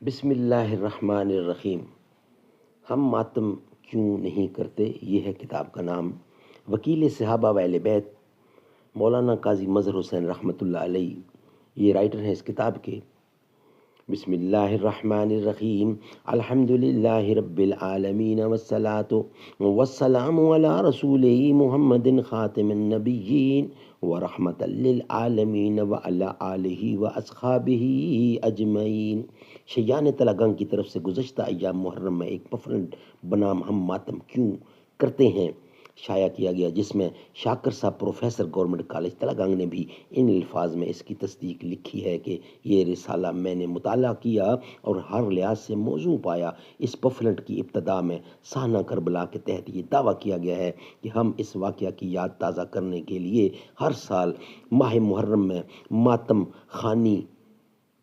بسم اللہ الرحمن الرحیم۔ ہم ماتم کیوں نہیں کرتے، یہ ہے کتاب کا نام۔ وکیل صحابہ و اہل بیت مولانا قاضی مظہر حسین رحمۃ اللہ علیہ یہ رائٹر ہیں اس کتاب کے۔ بسم اللہ الرحمن الرحیم۔ الحمد للہ رب العالمین والصلاة والسلام علی رسول محمد خاتم النبیین ورحمۃ للعالمین وعلی آلہ واصحابہ اجمعین۔ شیان تلگنگ کی طرف سے گزشتہ ایام محرم میں ایک پفرنٹ بنام ہم ماتم کیوں کرتے ہیں شائع کیا گیا، جس میں شاکر صاحب پروفیسر گورنمنٹ کالج تلگنگ نے بھی ان الفاظ میں اس کی تصدیق لکھی ہے کہ یہ رسالہ میں نے مطالعہ کیا اور ہر لحاظ سے موضوع پایا۔ اس پفرنٹ کی ابتدا میں سانحہ کربلا کے تحت یہ دعویٰ کیا گیا ہے کہ ہم اس واقعہ کی یاد تازہ کرنے کے لیے ہر سال ماہ محرم میں ماتم خوانی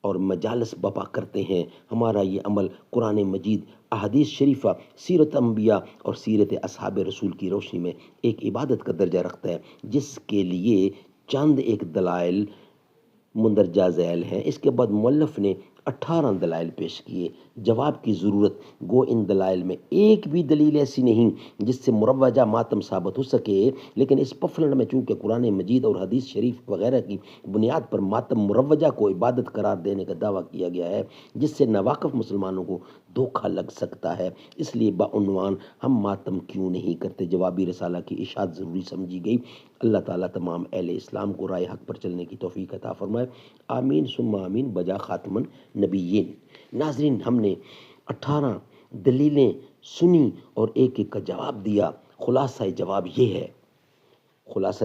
اور مجالس بپا کرتے ہیں۔ ہمارا یہ عمل قرآن مجید، احادیث شریفہ، سیرت انبیاء اور سیرت اصحاب رسول کی روشنی میں ایک عبادت کا درجہ رکھتا ہے، جس کے لیے چند ایک دلائل مندرجہ ذیل ہیں۔ اس کے بعد مؤلف نے 18 دلائل پیش کیے۔ جواب کی ضرورت گو ان دلائل میں ایک بھی دلیل ایسی نہیں جس سے مروجہ ماتم ثابت ہو سکے، لیکن اس پفلنڈ میں چونکہ قرآن مجید اور حدیث شریف وغیرہ کی بنیاد پر ماتم مروجہ کو عبادت قرار دینے کا دعویٰ کیا گیا ہے، جس سے ناواقف مسلمانوں کو دھوکہ لگ سکتا ہے، اس لیے بعنوان ہم ماتم کیوں نہیں کرتے جوابی رسالہ کی اشاعت ضروری سمجھی گئی۔ اللہ تعالیٰ تمام اہل اسلام کو رائے حق پر چلنے کی توفیق عطا فرمائے، آمین ثم آمین بجا خاتم النبیین۔ ناظرین، ہم نے 18 دلیلیں سنی اور ایک ایک کا جواب دیا۔ خلاصہ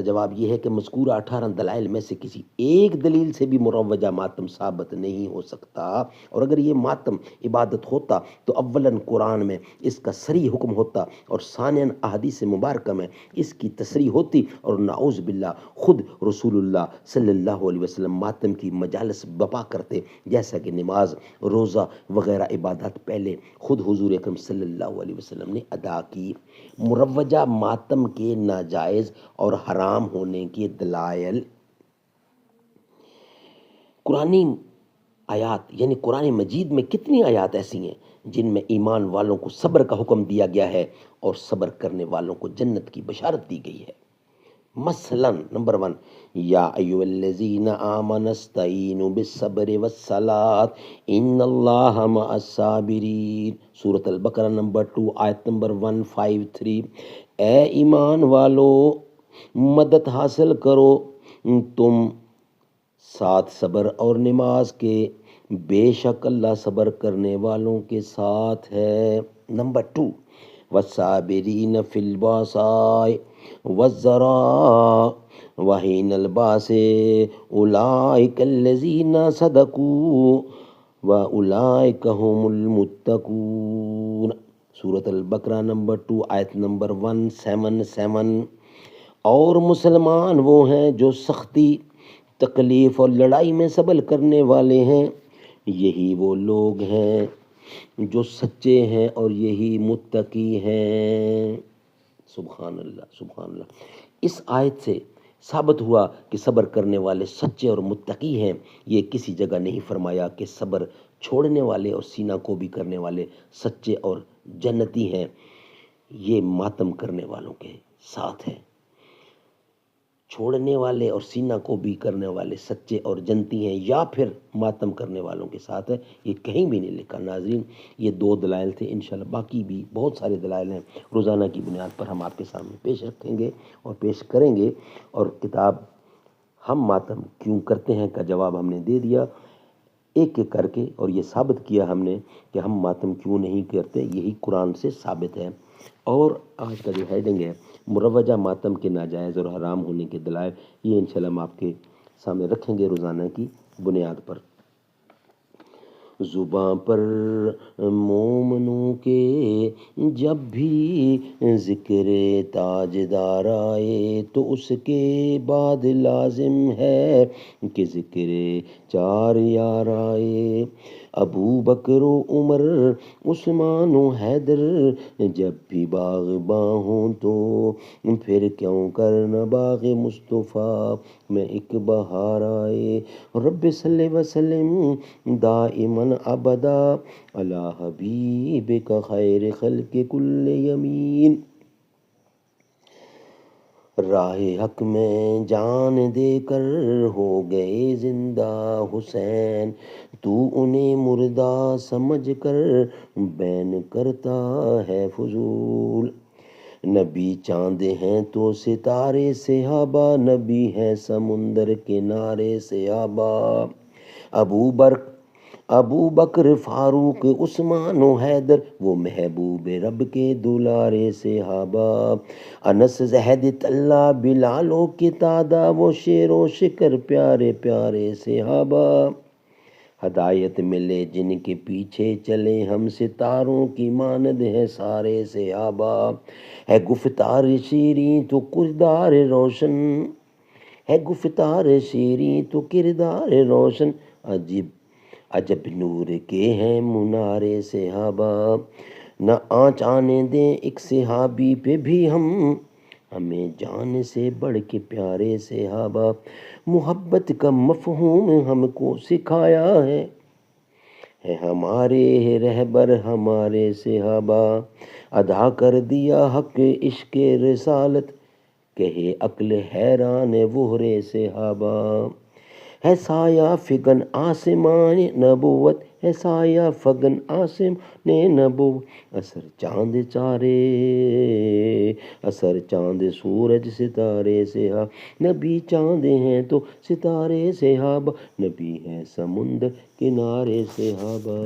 جواب یہ ہے کہ مذکورہ 18 دلائل میں سے کسی ایک دلیل سے بھی مروجہ ماتم ثابت نہیں ہو سکتا، اور اگر یہ ماتم عبادت ہوتا تو اولاً قرآن میں اس کا صریح حکم ہوتا اور ثانیاً احادیث مبارکہ میں اس کی تصریح ہوتی، اور نعوذ باللہ خود رسول اللہ صلی اللہ علیہ وسلم ماتم کی مجالس بپا کرتے، جیسا کہ نماز، روزہ وغیرہ عبادات پہلے خود حضور اکرم صلی اللہ علیہ وسلم نے ادا کی۔ مروجہ ماتم کے ناجائز اور حرام ہونے کے دلائل قرآنی آیات یعنی قرآن مجید میں کتنی آیات ایسی ہیں جن میں ایمان والوں کو صبر کا حکم دیا گیا ہے اور صبر کرنے والوں کو جنت کی بشارت دی گئی ہے۔ مثلا نمبر 1، یا ایھا الذین آمنوا استعینوا بالصبر والصلاۃ ان اللہ مع الصابرین، سورۃ البقرہ نمبر 2 آیت نمبر 153۔ اے ایمان والو، مدد حاصل کرو تم ساتھ صبر اور نماز کے، بے شک اللہ صبر کرنے والوں کے ساتھ ہے۔ نمبر 2، والصابرین فی الباساء والضراء وحین الباس اولئک الذین صدقوا واولئک هم المتقون، سورۃ البقرہ نمبر 2 آیت نمبر 177۔ اور مسلمان وہ ہیں جو سختی، تکلیف اور لڑائی میں صبر کرنے والے ہیں، یہی وہ لوگ ہیں جو سچے ہیں اور یہی متقی ہیں۔ سبحان اللہ، سبحان اللہ۔ اس آیت سے ثابت ہوا کہ صبر کرنے والے سچے اور متقی ہیں۔ یہ کسی جگہ نہیں فرمایا کہ صبر چھوڑنے والے اور سینہ کو بھی کرنے والے سچے اور جنتی ہیں۔ یہ ماتم کرنے والوں کے ساتھ ہے۔ چھوڑنے والے اور سینہ کو بھی کرنے والے سچے اور جنتی ہیں، یا پھر ماتم کرنے والوں کے ساتھ ہے، یہ کہیں بھی نہیں لکھا۔ ناظرین، یہ 2 دلائل تھے، انشاءاللہ باقی بھی بہت سارے دلائل ہیں، روزانہ کی بنیاد پر ہم آپ کے سامنے پیش رکھیں گے اور پیش کریں گے۔ اور کتاب ہم ماتم کیوں کرتے ہیں کا جواب ہم نے دے دیا ایک ایک کر کے، اور یہ ثابت کیا ہم نے کہ ہم ماتم کیوں نہیں کرتے، یہی قرآن سے ثابت ہے۔ اور آج کا جو ہیڈنگ ہے مروجہ ماتم کے ناجائز اور حرام ہونے کے دلائل، یہ انشاءاللہ ہم آپ کے سامنے رکھیں گے روزانہ کی بنیاد پر۔ زباں پر مومنوں کے جب بھی ذکر تاجدار آئے تو اس کے بعد لازم ہے کہ ذکر 4 یار آئے۔ ابو بکر و عمر عثمان و حیدر، جب بھی باغباں ہوں تو پھر کیوں کرنا باغ مصطفیٰ میں ایک بہار آئے۔ رب صلی وسلم دائماً ابدا علی حبیبک خیر خلق کل یمین۔ راہ حق میں جان دے کر ہو گئے زندہ حسین، تو انہیں مردہ سمجھ کر بین کرتا ہے فضول۔ نبی چاند ہیں تو ستارے صحابہ، نبی ہیں سمندر کنارے صحابہ۔ ابو بکر فاروق عثمان و حیدر، وہ محبوب رب کے دلارے صحابہ۔ انس زہد طلحہ بلال و قتادہ، وہ شیر و شکر پیارے پیارے صحابہ۔ ہدایت ملے جن کے پیچھے چلے ہم، ستاروں کی مانند ہے سارے صحابہ۔ ہے گفتار شیریں تو کردار روشن، ہے گفتار شیریں تو کردار روشن، عجب نور کے ہیں منارے صحابہ۔ نہ آنچ آنے دیں ایک صحابی پہ بھی ہم، ہمیں جان سے بڑھ کے پیارے صحابہ۔ محبت کا مفہوم ہم کو سکھایا ہے ہمارے رہبر ہمارے صحابہ۔ ادا کر دیا حق عشق رسالت، کہے عقل حیران وہرے صحابہ۔ ہے سایہ فگن آسمان نبوت، ہے سایہ فگن آسمان نبوت، اثر چاند چارے اثر چاند سورج ستارے صحابہ۔ نبی چاند ہیں تو ستارے صحابہ، نبی ہیں سمندر کنارے صحابہ۔